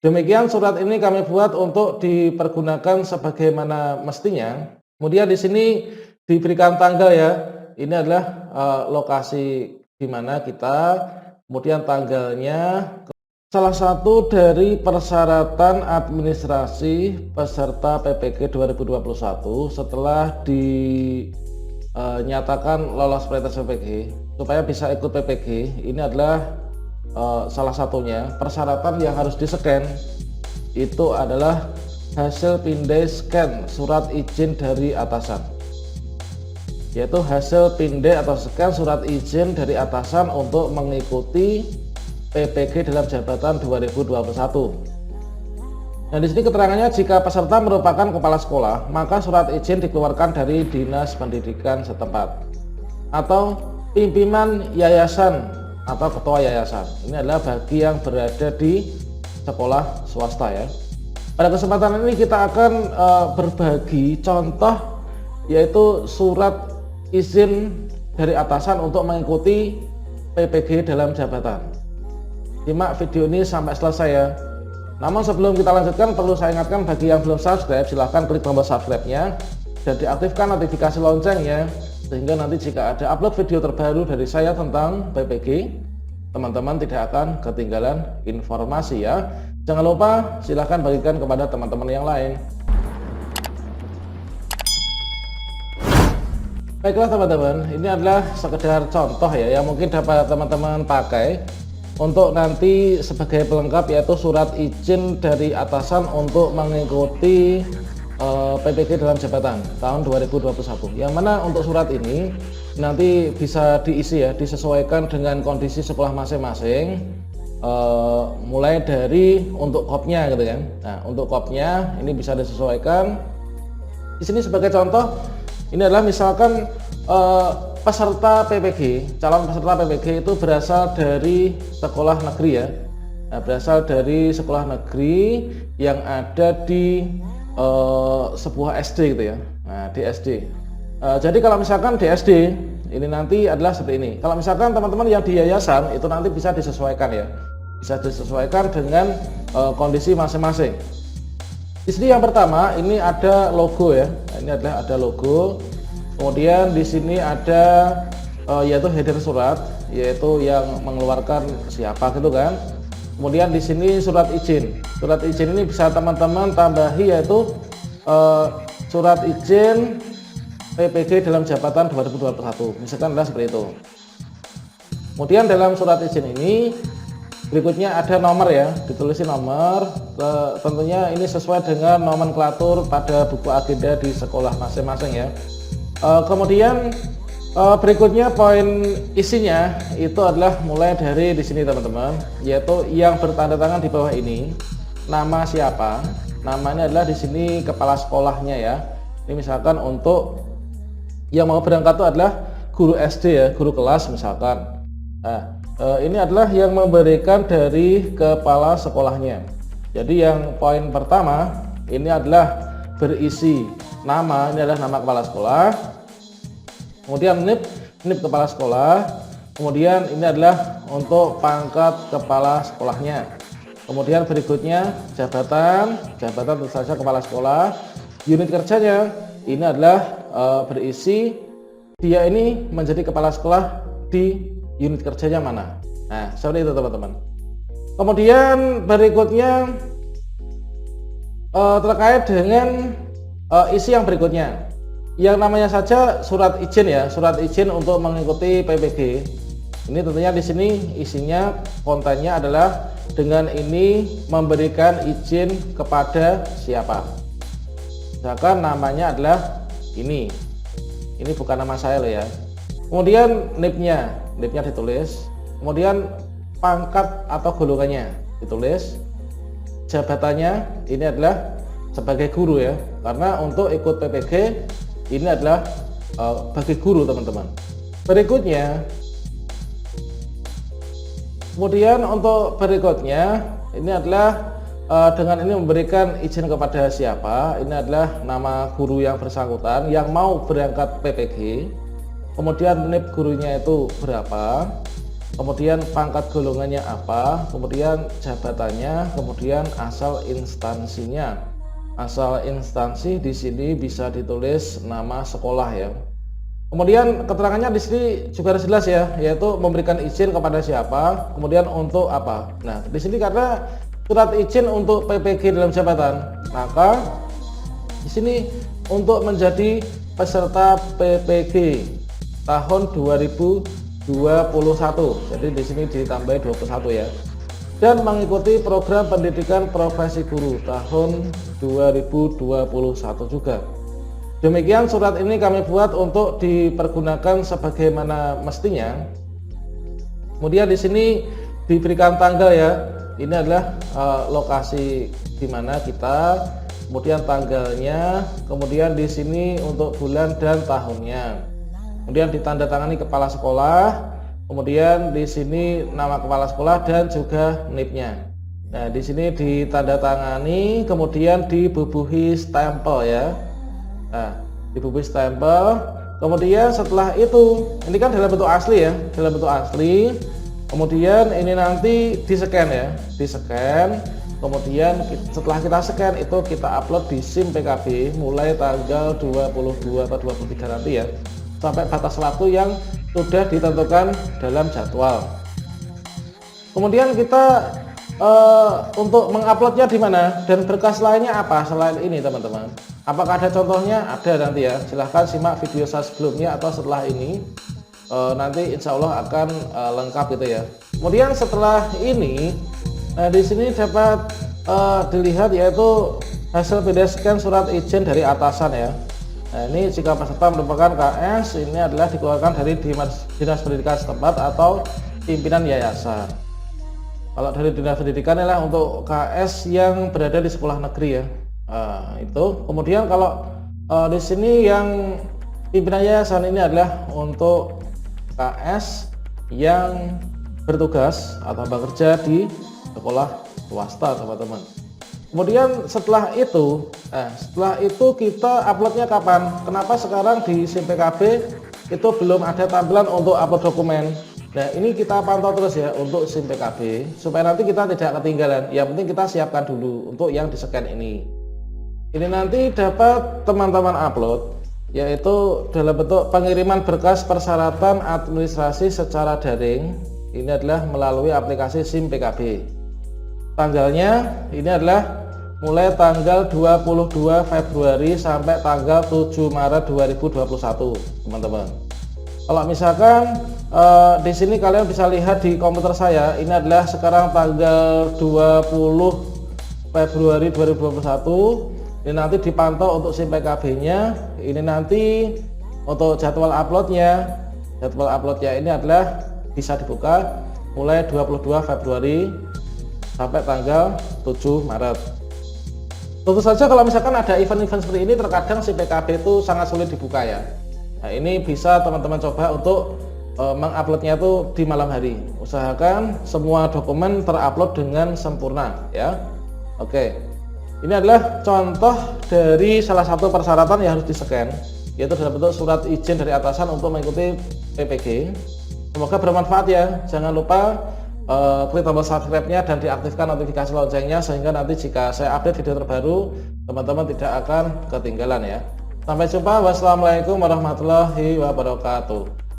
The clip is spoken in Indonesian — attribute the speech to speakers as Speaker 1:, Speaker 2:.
Speaker 1: Demikian surat ini kami buat untuk dipergunakan sebagaimana mestinya. Kemudian di sini diberikan tanggal ya. Ini adalah lokasi di mana kita, kemudian tanggalnya. Salah satu dari persyaratan administrasi peserta PPG 2021 setelah dinyatakan lolos pretest PPG supaya bisa ikut PPG, ini adalah salah satunya persyaratan yang harus di-scan itu adalah hasil pindai scan surat izin dari atasan, yaitu hasil pindai atau scan surat izin dari atasan untuk mengikuti PPG dalam jabatan 2021. Nah, di sini keterangannya jika peserta merupakan kepala sekolah, maka surat izin dikeluarkan dari Dinas Pendidikan setempat atau pimpinan yayasan atau ketua yayasan. Ini adalah bagi yang berada di sekolah swasta ya. Pada kesempatan ini kita akan berbagi contoh, yaitu surat izin dari atasan untuk mengikuti PPG dalam jabatan. Simak video ini sampai selesai ya. Namun sebelum kita lanjutkan, perlu saya ingatkan bagi yang belum subscribe, silahkan klik tombol subscribe-nya dan diaktifkan notifikasi loncengnya, sehingga nanti jika ada upload video terbaru dari saya tentang PPG, teman-teman tidak akan ketinggalan informasi ya. Jangan lupa silahkan bagikan kepada teman-teman yang lain. Baiklah teman-teman, ini adalah sekedar contoh ya yang mungkin dapat teman-teman pakai untuk nanti sebagai pelengkap, yaitu surat izin dari atasan untuk mengikuti PPG dalam jabatan tahun 2021. Yang mana untuk surat ini nanti bisa diisi ya, disesuaikan dengan kondisi sekolah masing-masing. Mulai dari untuk kopnya gitu kan. Nah, untuk kopnya ini bisa disesuaikan. Di sini sebagai contoh, ini adalah misalkan peserta PPG, calon peserta PPG itu berasal dari sekolah negeri ya. Nah, berasal dari sekolah negeri yang ada di sebuah SD gitu ya. Nah, di SD. Jadi kalau misalkan di SD ini nanti adalah seperti ini. Kalau misalkan teman-teman yang di yayasan itu nanti bisa disesuaikan ya. Bisa disesuaikan dengan kondisi masing-masing. Di sini yang pertama ini ada logo ya. Nah, ini adalah ada logo. Kemudian di sini ada yaitu header surat, yaitu yang mengeluarkan siapa gitu kan. Kemudian di sini surat izin. Surat izin ini bisa teman-teman tambahi, yaitu surat izin PPG dalam jabatan 2021. Misalkan adalah seperti itu. Kemudian dalam surat izin ini berikutnya ada nomor ya, ditulisin nomor. Tentunya ini sesuai dengan nomenklatur pada buku agenda di sekolah masing-masing ya. Kemudian berikutnya poin isinya itu adalah mulai dari di sini teman-teman, yaitu yang bertanda tangan di bawah ini nama siapa. Namanya adalah di sini kepala sekolahnya ya. Ini misalkan untuk yang mau berangkat itu adalah guru SD ya, guru kelas misalkan. Nah, ini adalah yang memberikan dari kepala sekolahnya. Jadi yang poin pertama ini adalah berisi nama, ini adalah nama kepala sekolah. Kemudian NIP kepala sekolah. Kemudian ini adalah untuk pangkat kepala sekolahnya. Kemudian berikutnya jabatan tentu saja kepala sekolah. Unit kerjanya ini adalah berisi dia ini menjadi kepala sekolah di unit kerjanya mana. Nah, seperti itu teman-teman. Kemudian berikutnya terkait dengan isi yang berikutnya, yang namanya saja surat izin ya, surat izin untuk mengikuti PPG. Ini tentunya di sini isinya, kontennya adalah dengan ini memberikan izin kepada siapa. Misalkan namanya adalah ini bukan nama saya loh ya. Kemudian NIP-nya ditulis. Kemudian pangkat atau golongannya ditulis. Jabatannya ini adalah sebagai guru ya, karena untuk ikut PPG ini adalah bagi guru teman-teman. Berikutnya, kemudian untuk berikutnya ini adalah dengan ini memberikan izin kepada siapa. Ini adalah nama guru yang bersangkutan yang mau berangkat PPG. Kemudian NIP gurunya itu berapa. kemudian pangkat golongannya apa, kemudian jabatannya, kemudian asal instansinya. Asal instansi di sini bisa ditulis nama sekolah ya. Kemudian keterangannya di sini juga harus jelas ya, yaitu memberikan izin kepada siapa, kemudian untuk apa. Nah, di sini karena surat izin untuk PPG dalam jabatan, maka di sini untuk menjadi peserta PPG tahun 2021. Jadi di sini ditambah 21 ya. Dan mengikuti program pendidikan profesi guru tahun 2021 juga. Demikian surat ini kami buat untuk dipergunakan sebagaimana mestinya. Kemudian di sini diberikan tanggal ya. Ini adalah lokasi di mana kita, kemudian tanggalnya, kemudian di sini untuk bulan dan tahunnya. Kemudian ditandatangani kepala sekolah, kemudian di sini nama kepala sekolah dan juga NIP-nya. Nah, di sini ditandatangani, kemudian dibubuhi stempel ya. Nah, dibubuhi stempel. Kemudian setelah itu, ini kan dalam bentuk asli ya, dalam bentuk asli. Kemudian ini nanti di-scan ya, di-scan. Kemudian setelah kita scan itu kita upload di SIM PKB mulai tanggal 22 atau 23 nanti ya, sampai batas waktu yang sudah ditentukan dalam jadwal. Kemudian kita untuk menguploadnya di mana dan berkas lainnya apa selain ini teman-teman? Apakah ada contohnya? Ada nanti ya. Silahkan simak video saya sebelumnya atau setelah ini. Nanti insya Allah akan lengkap gitu ya. Kemudian setelah ini, di sini dapat dilihat yaitu hasil video scan surat izin dari atasan ya. Nah, ini jika peserta merupakan KS, ini adalah dikeluarkan dari dinas pendidikan setempat atau pimpinan yayasan. Kalau dari dinas pendidikan adalah untuk KS yang berada di sekolah negeri ya. Itu. Kemudian kalau di sini yang pimpinan yayasan ini adalah untuk KS yang bertugas atau bekerja di sekolah swasta teman-teman. Kemudian setelah itu kita uploadnya kapan? Kenapa sekarang di SIM PKB itu belum ada tampilan untuk upload dokumen? Nah, ini kita pantau terus ya untuk SIM PKB supaya nanti kita tidak ketinggalan. Yang penting kita siapkan dulu untuk yang di-scan ini. Ini nanti dapat teman-teman upload yaitu dalam bentuk pengiriman berkas persyaratan administrasi secara daring. Ini adalah melalui aplikasi SIM PKB. Tanggalnya ini adalah mulai tanggal 22 Februari sampai tanggal 7 Maret 2021 teman-teman. Kalau misalkan di sini kalian bisa lihat di komputer saya, ini adalah sekarang tanggal 20 Februari 2021. Ini nanti dipantau untuk SIM PKB-nya. Ini nanti untuk jadwal uploadnya. Jadwal uploadnya ini adalah bisa dibuka mulai 22 Februari sampai tanggal 7 Maret. Tentu saja kalau misalkan ada event-event seperti ini terkadang SIM PKB itu sangat sulit dibuka ya. Nah, ini bisa teman-teman coba untuk menguploadnya itu di malam hari. Usahakan semua dokumen terupload dengan sempurna ya. Oke. Ini adalah contoh dari salah satu persyaratan yang harus di-scan, yaitu dalam bentuk surat izin dari atasan untuk mengikuti PPG. Semoga bermanfaat ya. Jangan lupa klik tombol subscribe-nya dan diaktifkan notifikasi loncengnya sehingga nanti jika saya update video terbaru teman-teman tidak akan ketinggalan ya. Sampai jumpa. Wassalamualaikum warahmatullahi wabarakatuh.